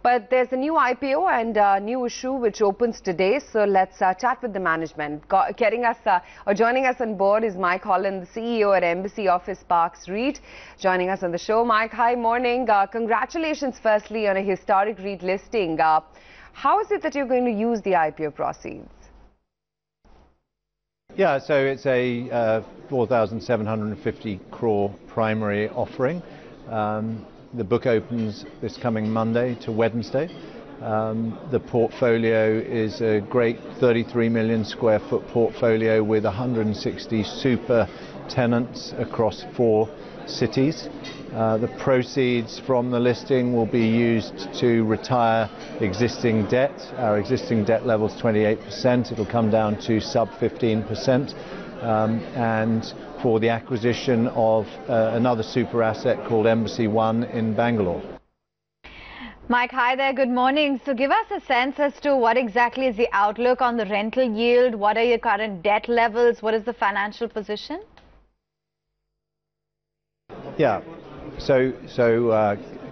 But there's a new IPO and a new issue which opens today. So let's chat with the management. Joining us on board is Mike Holland, the CEO at Embassy Office Parks REIT. Joining us on the show. Mike, hi, morning. Congratulations firstly on a historic REIT listing. How is it that you're going to use the IPO proceeds? Yeah, so it's a 4,750 crore primary offering. The book opens this coming Monday to Wednesday. The portfolio is a great 33 million square foot portfolio with 160 super tenants across 4 cities. The proceeds from the listing will be used to retire existing debt. Our existing debt level is 28%. It'll come down to sub 15%. And for the acquisition of another super asset called Embassy One in Bangalore. Mike, hi there. Good morning. So give us a sense as to what exactly is the outlook on the rental yield. What are your current debt levels? What is the financial position? Yeah. So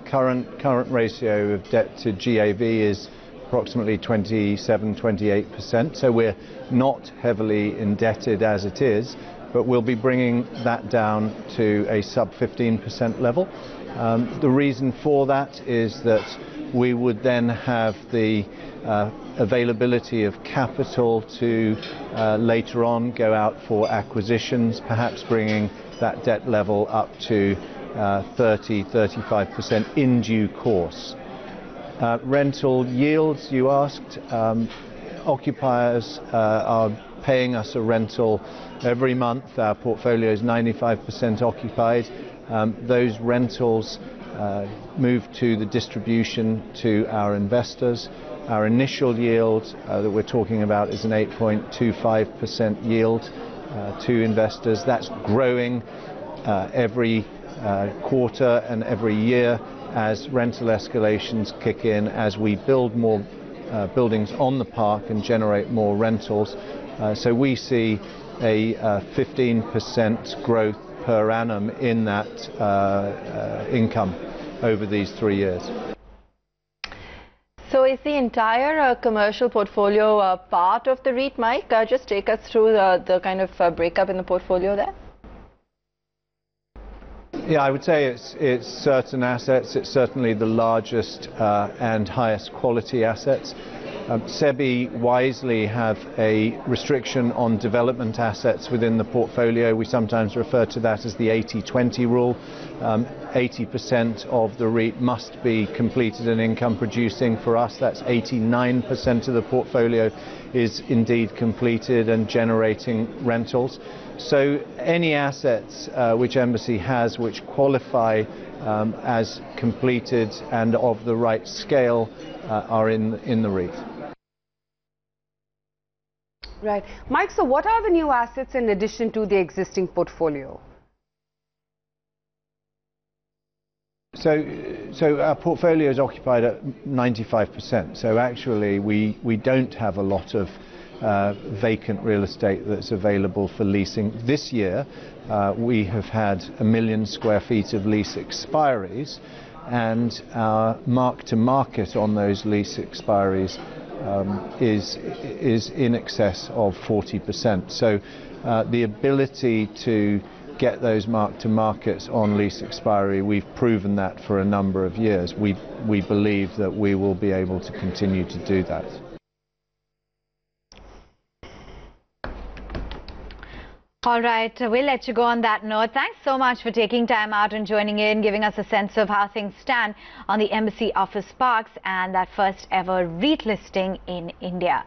current ratio of debt to GAV is approximately 27-28%. So we're not heavily indebted as it is, but we'll be bringing that down to a sub 15% level. The reason for that is that we would then have the availability of capital to later on go out for acquisitions, perhaps bringing that debt level up to 30-35% in due course. Rental yields, you asked. Occupiers are paying us a rental every month. Our portfolio is 95% occupied. Those rentals move to the distribution to our investors. Our initial yield that we're talking about is an 8.25% yield to investors. That's growing every quarter and every year as rental escalations kick in, as we build more buildings on the park and generate more rentals. So we see a 15% growth per annum in that income over these 3 years. So is the entire commercial portfolio part of the REIT, Mike? Just take us through the kind of breakup in the portfolio there. Yeah, I would say it's certain assets. It's certainly the largest and highest quality assets. SEBI wisely have a restriction on development assets within the portfolio. We sometimes refer to that as the 80-20 rule. 80% of the REIT must be completed and income producing. For us, that's 89% of the portfolio is indeed completed and generating rentals. So any assets which Embassy has which qualify as completed and of the right scale are in the REIT. Right. Mike, so what are the new assets in addition to the existing portfolio? So our portfolio is occupied at 95%. So actually we don't have a lot of vacant real estate that's available for leasing. This year we have had 1 million square feet of lease expiries, and our mark to market on those lease expiries is in excess of 40%. So the ability to get those mark to markets on lease expiry, we've proven that for a number of years. We believe that we will be able to continue to do that. All right, we'll let you go on that note. Thanks so much for taking time out and joining in, giving us a sense of how things stand on the Embassy Office Parks and that first ever REIT listing in India.